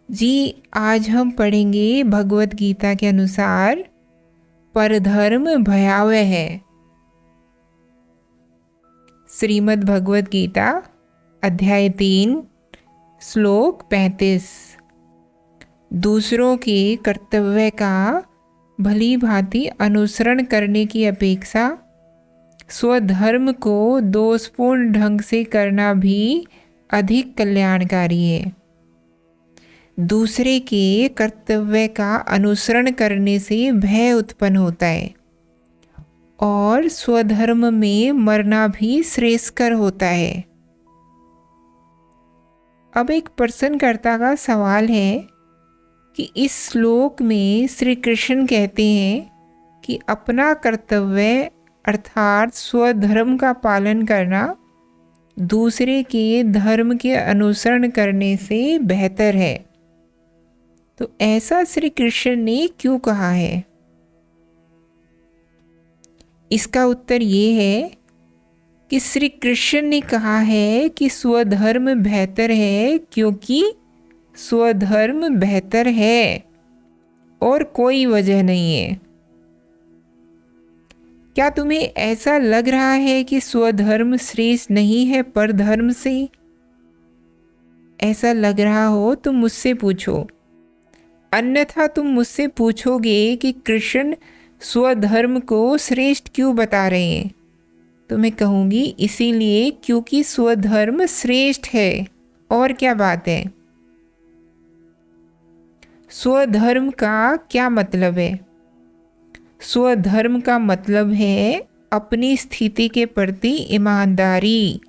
जी, आज हम पढ़ेंगे भगवत गीता के अनुसार परधर्म भयावह है। श्रीमद् भगवत गीता अध्याय 3 श्लोक 35। दूसरों के कर्तव्य का भली भांति अनुसरण करने की अपेक्षा स्वधर्म को दोषपूर्ण ढंग से करना भी अधिक कल्याणकारी है। दूसरे के कर्तव्य का अनुसरण करने से भय उत्पन्न होता है और स्वधर्म में मरना भी श्रेयस्कर होता है। अब एक प्रश्नकर्ता का सवाल है कि इस श्लोक में श्री कृष्ण कहते हैं कि अपना कर्तव्य अर्थात स्वधर्म का पालन करना दूसरे के धर्म के अनुसरण करने से बेहतर है। तो ऐसा श्री कृष्ण ने क्यों कहा है? इसका उत्तर ये है कि श्री कृष्ण ने कहा है कि स्वधर्म बेहतर है क्योंकि स्वधर्म बेहतर है और कोई वजह नहीं है। क्या तुम्हें ऐसा लग रहा है कि स्वधर्म श्रेष्ठ नहीं है परधर्म से? ऐसा लग रहा हो तो मुझसे पूछो, अन्यथा तुम मुझसे पूछोगे कि कृष्ण स्वधर्म को श्रेष्ठ क्यों बता रहे हैं, तो मैं कहूँगी इसीलिए क्योंकि स्वधर्म श्रेष्ठ है। और क्या बात है? स्वधर्म का क्या मतलब है? स्वधर्म का मतलब है अपनी स्थिति के प्रति ईमानदारी।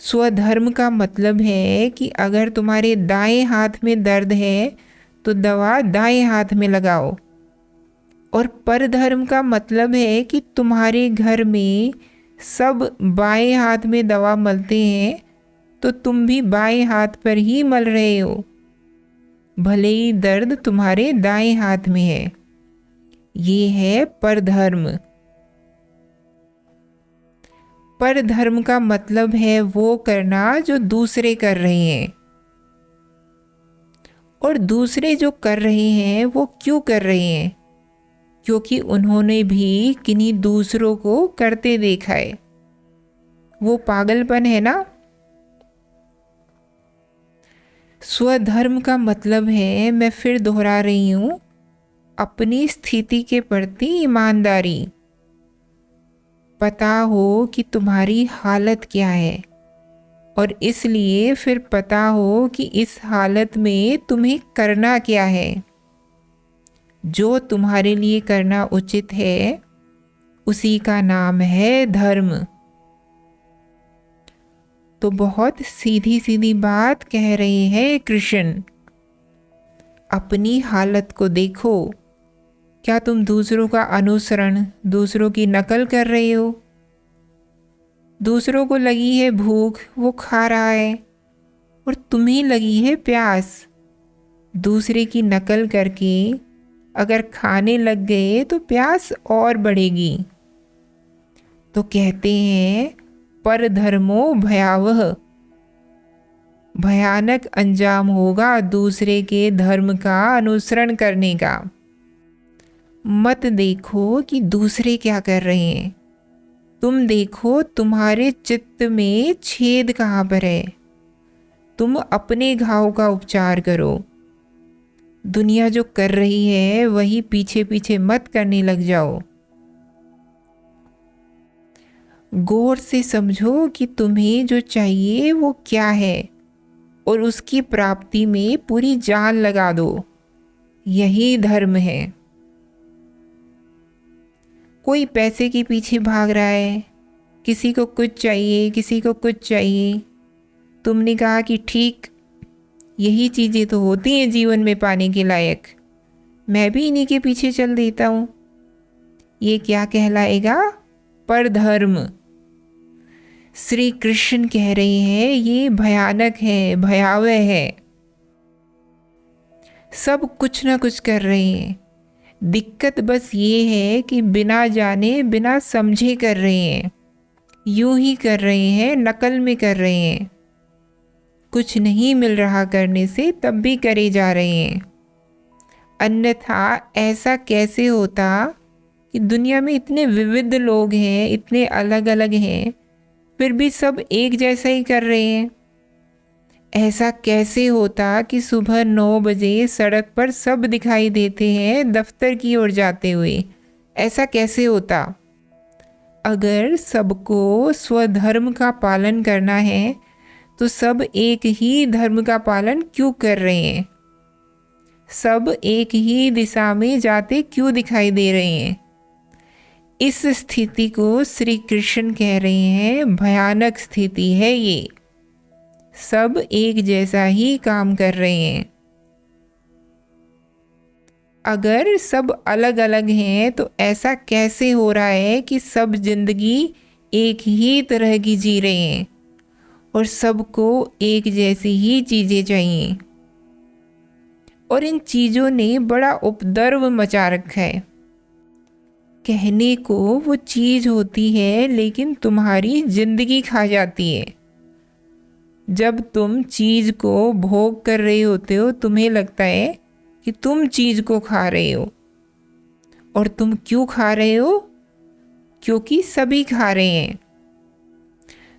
स्वधर्म का मतलब है कि अगर तुम्हारे दाएं हाथ में दर्द है तो दवा दाएं हाथ में लगाओ। और परधर्म का मतलब है कि तुम्हारे घर में सब बाएं हाथ में दवा मलते हैं तो तुम भी बाएं हाथ पर ही मल रहे हो, भले ही दर्द तुम्हारे दाएं हाथ में है। ये है परधर्म। परधर्म का मतलब है वो करना जो दूसरे कर रहे हैं। और दूसरे जो कर रहे हैं वो क्यों कर रहे हैं? क्योंकि उन्होंने भी किन्हीं दूसरों को करते देखा है। वो पागलपन है ना। स्वधर्म का मतलब है, मैं फिर दोहरा रही हूँ, अपनी स्थिति के प्रति ईमानदारी। पता हो कि तुम्हारी हालत क्या है और इसलिए फिर पता हो कि इस हालत में तुम्हें करना क्या है। जो तुम्हारे लिए करना उचित है उसी का नाम है धर्म। तो बहुत सीधी सीधी बात कह रहे हैं कृष्ण। अपनी हालत को देखो। क्या तुम दूसरों का अनुसरण, दूसरों की नकल कर रहे हो? दूसरों को लगी है भूख, वो खा रहा है, और तुम्हें लगी है प्यास। दूसरे की नकल करके अगर खाने लग गए तो प्यास और बढ़ेगी। तो कहते हैं परधर्मो भयावह, भयानक अंजाम होगा दूसरे के धर्म का अनुसरण करने का। मत देखो कि दूसरे क्या कर रहे हैं, तुम देखो तुम्हारे चित्त में छेद कहाँ पर है। तुम अपने घाव का उपचार करो। दुनिया जो कर रही है वही पीछे पीछे मत करने लग जाओ। गौर से समझो कि तुम्हें जो चाहिए वो क्या है और उसकी प्राप्ति में पूरी जान लगा दो। यही धर्म है। कोई पैसे के पीछे भाग रहा है, किसी को कुछ चाहिए, किसी को कुछ चाहिए। तुमने कहा कि ठीक, यही चीज़ें तो होती हैं जीवन में पाने के लायक, मैं भी इन्हीं के पीछे चल देता हूँ। ये क्या कहलाएगा? परधर्म। श्री कृष्ण कह रहे हैं ये भयानक है, भयावह है। सब कुछ ना कुछ कर रहे हैं, दिक्कत बस ये है कि बिना जाने बिना समझे कर रहे हैं, यूं ही कर रहे हैं, नकल में कर रहे हैं। कुछ नहीं मिल रहा करने से तब भी करे जा रहे हैं। अन्यथा ऐसा कैसे होता कि दुनिया में इतने विविध लोग हैं, इतने अलग अलग हैं, फिर भी सब एक जैसा ही कर रहे हैं। ऐसा कैसे होता कि सुबह 9 बजे सड़क पर सब दिखाई देते हैं दफ्तर की ओर जाते हुए? ऐसा कैसे होता? अगर सबको स्वधर्म का पालन करना है तो सब एक ही धर्म का पालन क्यों कर रहे हैं? सब एक ही दिशा में जाते क्यों दिखाई दे रहे हैं? इस स्थिति को श्री कृष्ण कह रहे हैं भयानक स्थिति है ये। सब एक जैसा ही काम कर रहे हैं। अगर सब अलग अलग हैं तो ऐसा कैसे हो रहा है कि सब जिंदगी एक ही तरह की जी रहे हैं और सबको एक जैसी ही चीज़ें चाहिए? और इन चीज़ों ने बड़ा उपद्रव मचा रखा है। कहने को वो चीज़ होती है लेकिन तुम्हारी जिंदगी खा जाती है। जब तुम चीज़ को भोग कर रहे होते हो तुम्हें लगता है कि तुम चीज़ को खा रहे हो। और तुम क्यों खा रहे हो? क्योंकि सभी खा रहे हैं।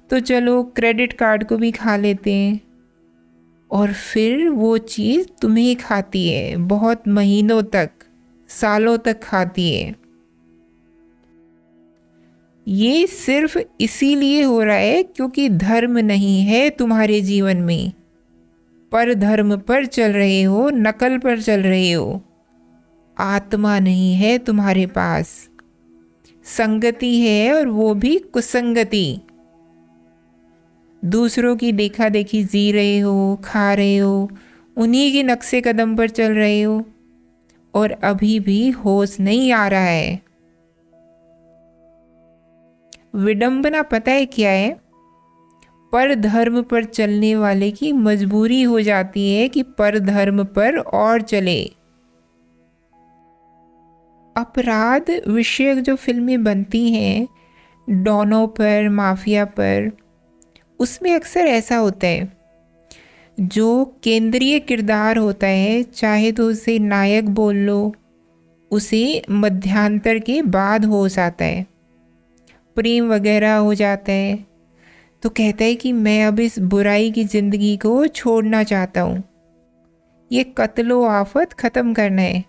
तो चलो क्रेडिट कार्ड को भी खा लेते हैं और फिर वो चीज़ तुम्हें खाती है, बहुत महीनों तक, सालों तक खाती है। ये सिर्फ इसीलिए हो रहा है क्योंकि धर्म नहीं है तुम्हारे जीवन में। पर धर्म पर चल रहे हो, नकल पर चल रहे हो। आत्मा नहीं है तुम्हारे पास। संगति है और वो भी कुसंगति। दूसरों की देखा देखी जी रहे हो, खा रहे हो, उन्हीं के नक्शे कदम पर चल रहे हो और अभी भी होश नहीं आ रहा है। विडंबना पता है क्या है? पर धर्म पर चलने वाले की मजबूरी हो जाती है कि पर धर्म पर और चले। अपराध विषयक जो फिल्में बनती हैं डॉनों पर, माफिया पर, उसमें अक्सर ऐसा होता है जो केंद्रीय किरदार होता है, चाहे तो उसे नायक बोल लो, उसे मध्यांतर के बाद होश आता है, प्रेम वगैरह हो जाता है, तो कहता है कि मैं अब इस बुराई की ज़िंदगी को छोड़ना चाहता हूँ, ये कत्लो आफत ख़त्म करना है।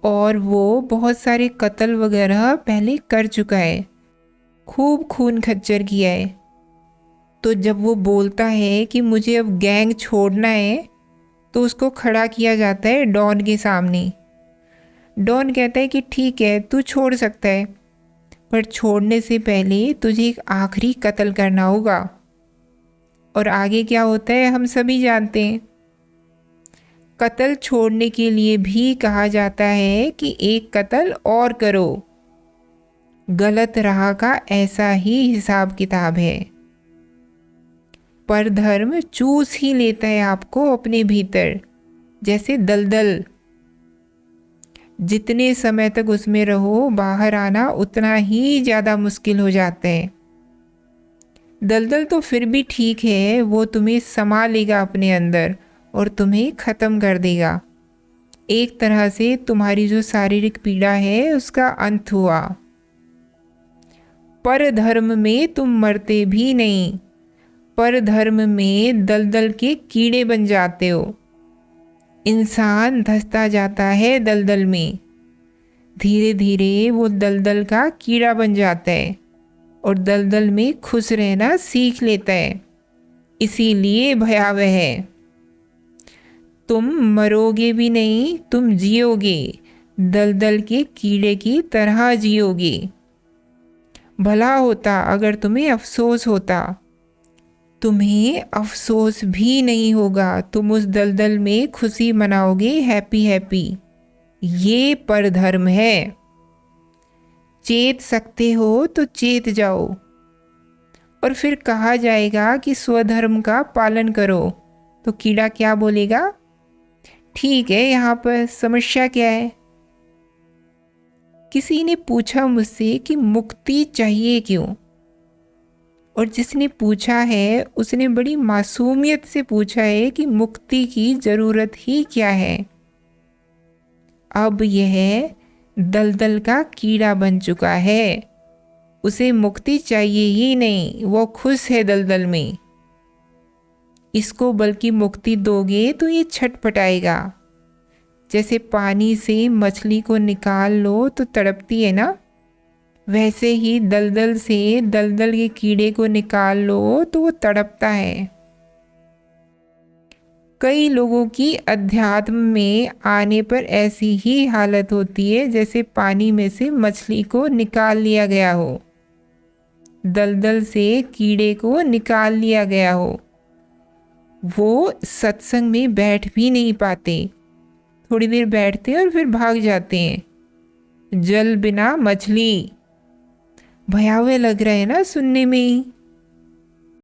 और वो बहुत सारे कत्ल वगैरह पहले कर चुका है, खूब खून खच्चर किया है। तो जब वो बोलता है कि मुझे अब गैंग छोड़ना है तो उसको खड़ा किया जाता है डॉन के सामने। डॉन कहता है कि ठीक है तू छोड़ सकता है, पर छोड़ने से पहले तुझे एक आखिरी कत्ल करना होगा। और आगे क्या होता है हम सभी जानते हैं। कत्ल छोड़ने के लिए भी कहा जाता है कि एक कत्ल और करो। गलत राह का ऐसा ही हिसाब किताब है। पर धर्म चूस ही लेता है आपको अपने भीतर, जैसे दलदल। जितने समय तक उसमें रहो बाहर आना उतना ही ज़्यादा मुश्किल हो जाता है। दलदल तो फिर भी ठीक है, वो तुम्हें समा लेगा अपने अंदर और तुम्हें ख़त्म कर देगा। एक तरह से तुम्हारी जो शारीरिक पीड़ा है उसका अंत हुआ। पर धर्म में तुम मरते भी नहीं, पर धर्म में दलदल के कीड़े बन जाते हो। इंसान धंसता जाता है दलदल में, धीरे धीरे वो दलदल का कीड़ा बन जाता है और दलदल में खुश रहना सीख लेता है। इसीलिए भयावह है। तुम मरोगे भी नहीं, तुम जियोगे, दलदल के कीड़े की तरह जियोगे। भला होता अगर तुम्हें अफसोस होता। तुम्हें अफसोस भी नहीं होगा, तुम उस दलदल में खुशी मनाओगे, हैप्पी हैप्पी। ये परधर्म है। चेत सकते हो तो चेत जाओ। और फिर कहा जाएगा कि स्वधर्म का पालन करो, तो कीड़ा क्या बोलेगा? ठीक है, यहाँ पर समस्या क्या है? किसी ने पूछा मुझसे कि मुक्ति चाहिए क्यों? और जिसने पूछा है उसने बड़ी मासूमियत से पूछा है कि मुक्ति की ज़रूरत ही क्या है। अब यह दलदल का कीड़ा बन चुका है, उसे मुक्ति चाहिए ही नहीं, वो खुश है दलदल में। इसको बल्कि मुक्ति दोगे तो ये छटपटाएगा। जैसे पानी से मछली को निकाल लो तो तड़पती है ना, वैसे ही दलदल से दलदल के कीड़े को निकाल लो तो वो तड़पता है। कई लोगों की अध्यात्म में आने पर ऐसी ही हालत होती है जैसे पानी में से मछली को निकाल लिया गया हो, दलदल से कीड़े को निकाल लिया गया हो। वो सत्संग में बैठ भी नहीं पाते, थोड़ी देर बैठते हैं और फिर भाग जाते हैं। जल बिना मछली, भयावह लग रहा है ना सुनने में ही।